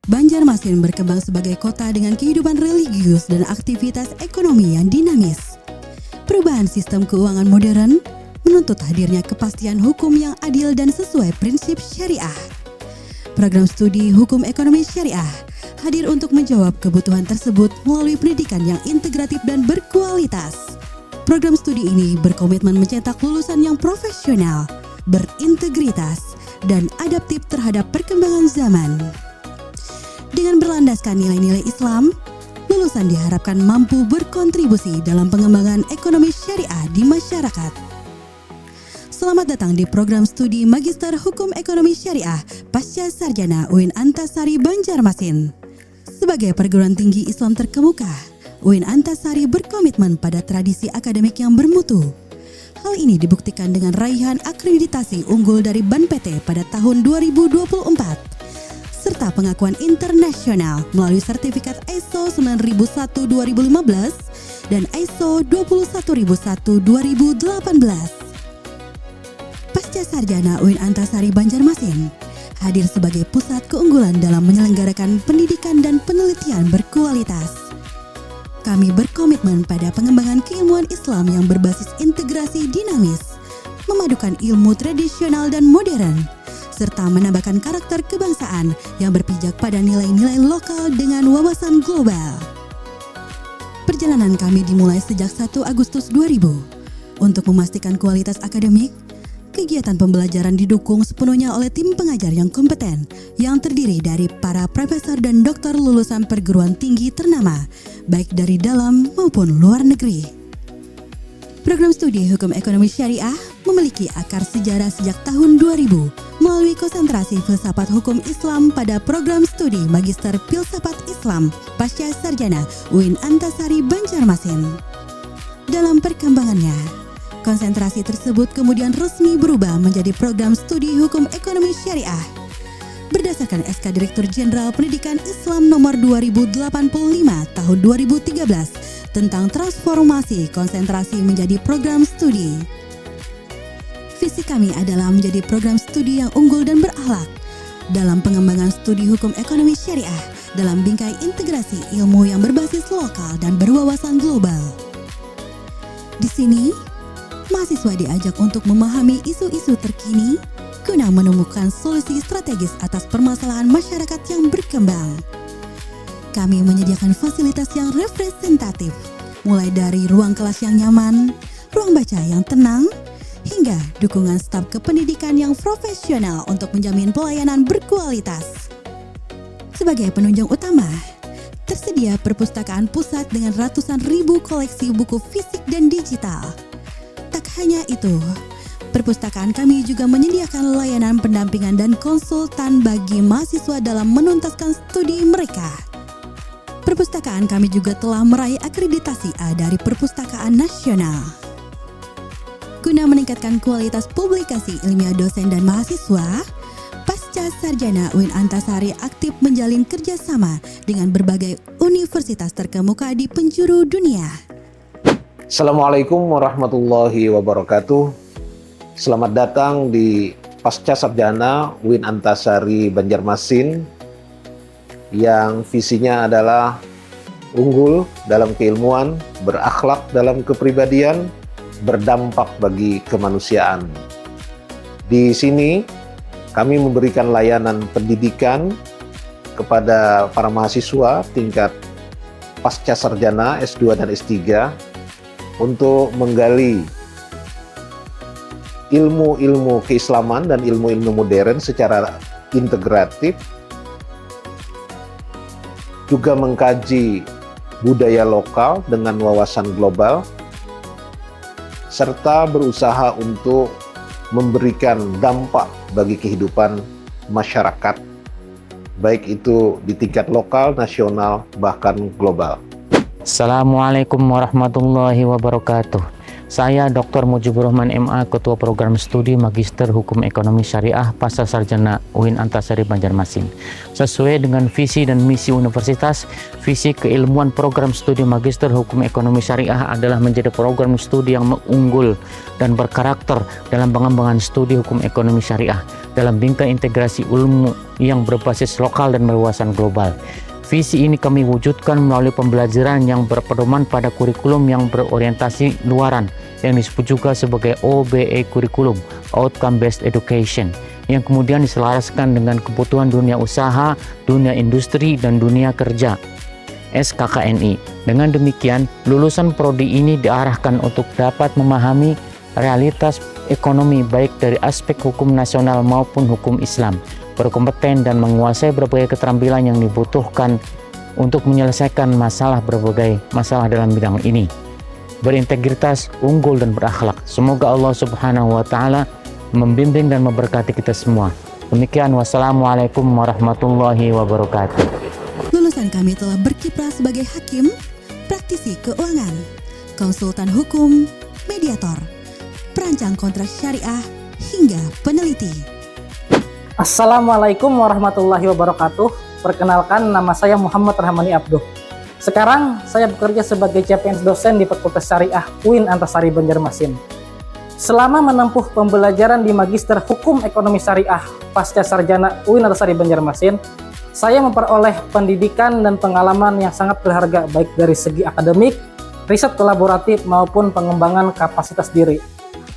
Banjarmasin berkembang sebagai kota dengan kehidupan religius dan aktivitas ekonomi yang dinamis. Perubahan sistem keuangan modern menuntut hadirnya kepastian hukum yang adil dan sesuai prinsip syariah. Program studi Hukum Ekonomi Syariah hadir untuk menjawab kebutuhan tersebut melalui pendidikan yang integratif dan berkualitas. Program studi ini berkomitmen mencetak lulusan yang profesional, berintegritas, dan adaptif terhadap perkembangan zaman. Dengan berlandaskan nilai-nilai Islam, lulusan diharapkan mampu berkontribusi dalam pengembangan ekonomi syariah di masyarakat. Selamat datang di program studi Magister Hukum Ekonomi Syariah Pasca Sarjana UIN Antasari Banjarmasin. Sebagai perguruan tinggi Islam terkemuka, UIN Antasari berkomitmen pada tradisi akademik yang bermutu. Hal ini dibuktikan dengan raihan akreditasi unggul dari BANPT pada tahun 2024. Serta pengakuan internasional melalui sertifikat ISO 9001-2015 dan ISO 21001-2018. Pasca Sarjana UIN Antasari Banjarmasin hadir sebagai pusat keunggulan dalam menyelenggarakan pendidikan dan penelitian berkualitas. Kami berkomitmen pada pengembangan keilmuan Islam yang berbasis integrasi dinamis, memadukan ilmu tradisional dan modern, serta menambahkan karakter kebangsaan yang berpijak pada nilai-nilai lokal dengan wawasan global. Perjalanan kami dimulai sejak 1 Agustus 2000. Untuk memastikan kualitas akademik, kegiatan pembelajaran didukung sepenuhnya oleh tim pengajar yang kompeten, yang terdiri dari para profesor dan doktor lulusan perguruan tinggi ternama, baik dari dalam maupun luar negeri. Program studi Hukum Ekonomi Syariah memiliki akar sejarah sejak tahun 2000 melalui konsentrasi filsafat hukum Islam pada program studi Magister Filsafat Islam Pasca Sarjana UIN Antasari Banjarmasin. Dalam perkembangannya, konsentrasi tersebut kemudian resmi berubah menjadi program studi Hukum Ekonomi Syariah. Berdasarkan SK Direktur Jenderal Pendidikan Islam nomor 2085 tahun 2013 tentang transformasi konsentrasi menjadi program studi. Visi kami adalah menjadi program studi yang unggul dan berakhlak dalam pengembangan studi hukum ekonomi syariah dalam bingkai integrasi ilmu yang berbasis lokal dan berwawasan global. Di sini, mahasiswa diajak untuk memahami isu-isu terkini guna menemukan solusi strategis atas permasalahan masyarakat yang berkembang. Kami menyediakan fasilitas yang representatif, mulai dari ruang kelas yang nyaman, ruang baca yang tenang, hingga dukungan staf kependidikan yang profesional untuk menjamin pelayanan berkualitas. Sebagai penunjang utama, tersedia perpustakaan pusat dengan ratusan ribu koleksi buku fisik dan digital. Tak hanya itu, perpustakaan kami juga menyediakan layanan pendampingan dan konsultan bagi mahasiswa dalam menuntaskan studi mereka. Perpustakaan kami juga telah meraih akreditasi A dari Perpustakaan Nasional. Guna meningkatkan kualitas publikasi ilmiah dosen dan mahasiswa, Pasca Sarjana UIN Antasari aktif menjalin kerjasama dengan berbagai universitas terkemuka di penjuru dunia. Assalamualaikum warahmatullahi wabarakatuh. Selamat datang di Pasca Sarjana UIN Antasari Banjarmasin yang visinya adalah unggul dalam keilmuan, berakhlak dalam kepribadian, berdampak bagi kemanusiaan. Di sini kami memberikan layanan pendidikan kepada para mahasiswa tingkat pasca sarjana S2 dan S3 untuk menggali ilmu-ilmu keislaman dan ilmu-ilmu modern secara integratif, juga mengkaji budaya lokal dengan wawasan global, serta berusaha untuk memberikan dampak bagi kehidupan masyarakat, baik itu di tingkat lokal, nasional, bahkan global. Assalamualaikum warahmatullahi wabarakatuh. Saya Dr. Mujibur Rahman MA, Ketua Program Studi Magister Hukum Ekonomi Syariah Pasca Sarjana UIN Antasari Banjarmasin. Sesuai dengan visi dan misi universitas, visi keilmuan program studi Magister Hukum Ekonomi Syariah adalah menjadi program studi yang unggul dan berkarakter dalam pengembangan studi hukum ekonomi syariah dalam bingkai integrasi ilmu yang berbasis lokal dan berwawasan global. Visi ini kami wujudkan melalui pembelajaran yang berpedoman pada kurikulum yang berorientasi luaran yang disebut juga sebagai OBE kurikulum, Outcome Based Education, yang kemudian diselaraskan dengan kebutuhan dunia usaha, dunia industri, dan dunia kerja SKKNI. Dengan demikian, lulusan prodi ini diarahkan untuk dapat memahami realitas ekonomi baik dari aspek hukum nasional maupun hukum Islam, berkompeten dan menguasai berbagai keterampilan yang dibutuhkan untuk menyelesaikan berbagai masalah dalam bidang ini, berintegritas, unggul dan berakhlak. Semoga Allah Subhanahu wa taala membimbing dan memberkati kita semua. Demikian, wassalamualaikum warahmatullahi wabarakatuh. Lulusan kami telah berkiprah sebagai hakim, praktisi keuangan, konsultan hukum, mediator, perancang kontrak syariah, hingga peneliti. Assalamualaikum warahmatullahi wabarakatuh. Perkenalkan, nama saya Muhammad Rahmani Abduh. Sekarang saya bekerja sebagai CPNS dosen di Fakultas Syariah UIN Antasari Banjarmasin. Selama menempuh pembelajaran di Magister Hukum Ekonomi Syariah Pasca Sarjana UIN Antasari Banjarmasin, saya memperoleh pendidikan dan pengalaman yang sangat berharga baik dari segi akademik, riset kolaboratif maupun pengembangan kapasitas diri.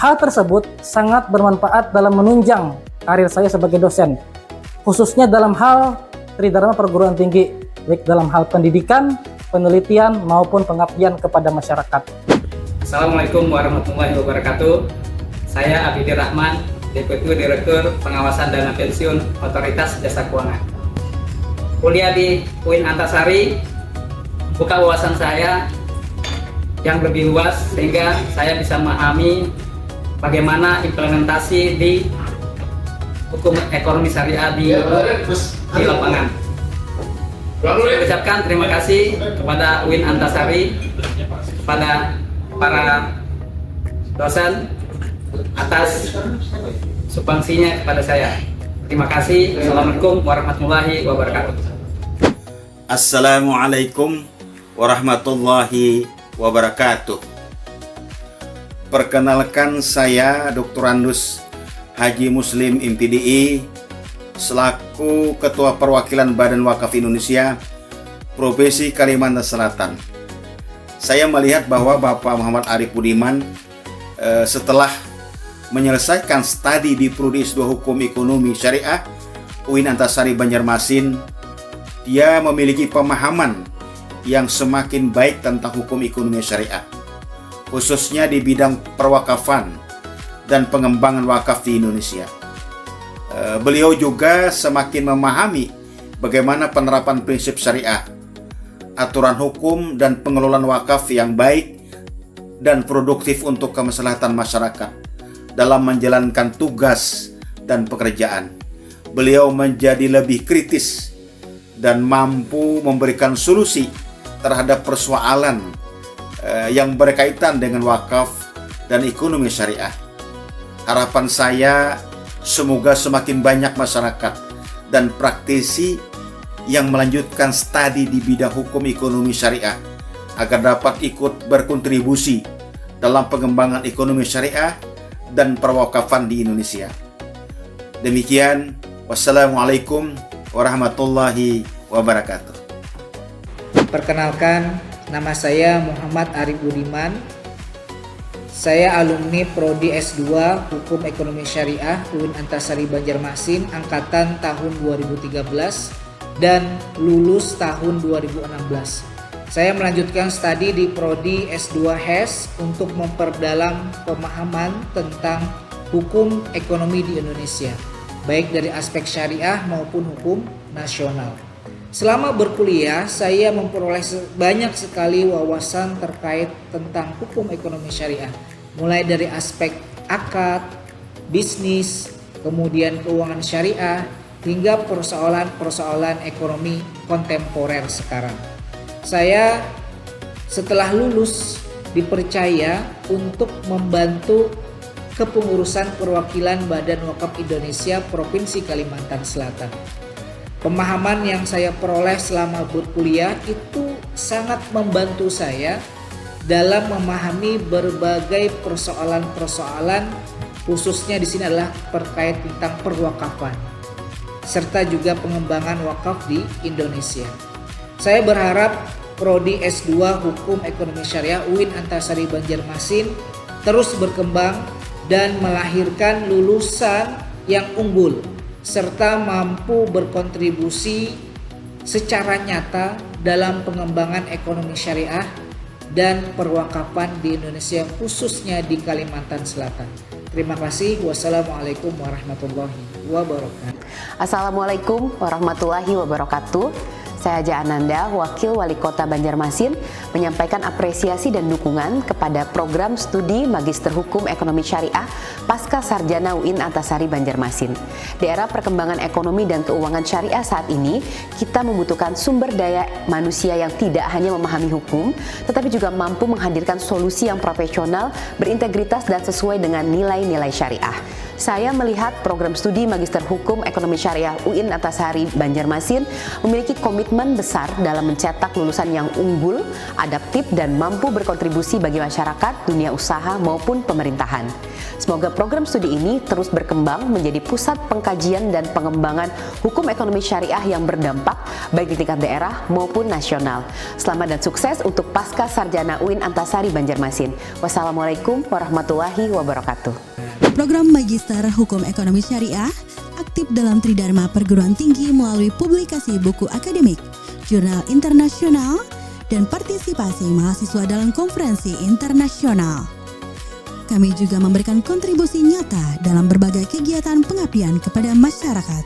Hal tersebut sangat bermanfaat dalam menunjang karir saya sebagai dosen, khususnya dalam hal tridharma perguruan tinggi, baik dalam hal pendidikan, penelitian, maupun pengabdian kepada masyarakat. Assalamualaikum warahmatullahi wabarakatuh. Saya Abidi Rahman, Deputi Direktur Pengawasan Dana Pensiun Otoritas Jasa Keuangan. Kuliah di UIN Antasari buka wawasan saya yang lebih luas sehingga saya bisa memahami bagaimana implementasi di hukum ekonomi syariah di lapangan. Saya ucapkan terima kasih kepada UIN Antasari, kepada para dosen atas sumbangsinya kepada saya. Terima kasih. Assalamualaikum warahmatullahi wabarakatuh. Assalamualaikum warahmatullahi wabarakatuh. Perkenalkan, saya Dr. Andus Haji Muslim MPDI selaku Ketua Perwakilan Badan Wakaf Indonesia Provinsi Kalimantan Selatan. Saya melihat bahwa Bapak Muhammad Arif Budiman setelah menyelesaikan studi di Prodi S2 Hukum Ekonomi Syariah UIN Antasari Banjarmasin, dia memiliki pemahaman yang semakin baik tentang hukum ekonomi syariah, khususnya di bidang perwakafan dan pengembangan wakaf di Indonesia. Beliau juga semakin memahami bagaimana penerapan prinsip syariah, aturan hukum dan pengelolaan wakaf yang baik dan produktif untuk kemaslahatan masyarakat dalam menjalankan tugas dan pekerjaan. Beliau menjadi lebih kritis dan mampu memberikan solusi terhadap persoalan yang berkaitan dengan wakaf dan ekonomi syariah. Harapan saya semoga semakin banyak masyarakat dan praktisi yang melanjutkan studi di bidang hukum ekonomi syariah agar dapat ikut berkontribusi dalam pengembangan ekonomi syariah dan perwakafan di Indonesia. Demikian, wassalamualaikum warahmatullahi wabarakatuh. Perkenalkan, nama saya Muhammad Arif Budiman. Saya alumni Prodi S2 Hukum Ekonomi Syariah UIN Antasari Banjarmasin angkatan tahun 2013 dan lulus tahun 2016. Saya melanjutkan studi di Prodi S2 HES untuk memperdalam pemahaman tentang hukum ekonomi di Indonesia, baik dari aspek syariah maupun hukum nasional. Selama berkuliah, saya memperoleh banyak sekali wawasan terkait tentang hukum ekonomi syariah, mulai dari aspek akad, bisnis, kemudian keuangan syariah, hingga persoalan-persoalan ekonomi kontemporer sekarang. Saya setelah lulus dipercaya untuk membantu kepengurusan perwakilan Badan Wakaf Indonesia Provinsi Kalimantan Selatan. Pemahaman yang saya peroleh selama berkuliah itu sangat membantu saya dalam memahami berbagai persoalan-persoalan, khususnya di sini adalah terkait tentang perwakafan serta juga pengembangan wakaf di Indonesia. Saya berharap Prodi S2 Hukum Ekonomi Syariah UIN Antasari Banjarmasin terus berkembang dan melahirkan lulusan yang unggul serta mampu berkontribusi secara nyata dalam pengembangan ekonomi syariah dan perwakafan di Indonesia, khususnya di Kalimantan Selatan. Terima kasih. Wassalamualaikum warahmatullahi wabarakatuh. Assalamualaikum warahmatullahi wabarakatuh. Saya Haja Ananda, Wakil Wali Kota Banjarmasin, menyampaikan apresiasi dan dukungan kepada program studi Magister Hukum Ekonomi Syariah Pasca Sarjana UIN Antasari Banjarmasin. Di era perkembangan ekonomi dan keuangan syariah saat ini, kita membutuhkan sumber daya manusia yang tidak hanya memahami hukum, tetapi juga mampu menghadirkan solusi yang profesional, berintegritas, dan sesuai dengan nilai-nilai syariah. Saya melihat program studi Magister Hukum Ekonomi Syariah UIN Antasari Banjarmasin memiliki komitmen besar dalam mencetak lulusan yang unggul, adaptif, dan mampu berkontribusi bagi masyarakat, dunia usaha, maupun pemerintahan. Semoga program studi ini terus berkembang menjadi pusat pengkajian dan pengembangan hukum ekonomi syariah yang berdampak baik di tingkat daerah maupun nasional. Selamat dan sukses untuk Pasca Sarjana UIN Antasari Banjarmasin. Wassalamualaikum warahmatullahi wabarakatuh. Program Magister Hukum Ekonomi Syariah aktif dalam Tridharma Perguruan Tinggi melalui publikasi buku akademik, jurnal internasional, dan partisipasi mahasiswa dalam konferensi internasional. Kami juga memberikan kontribusi nyata dalam berbagai kegiatan pengabdian kepada masyarakat.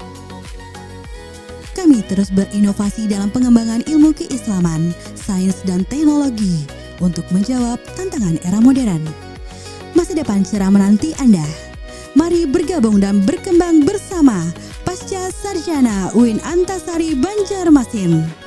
Kami terus berinovasi dalam pengembangan ilmu keislaman, sains, dan teknologi untuk menjawab tantangan era modern. Masa depan cerah menanti Anda. Mari bergabung dan berkembang bersama Pasca Sarjana UIN Antasari Banjarmasin.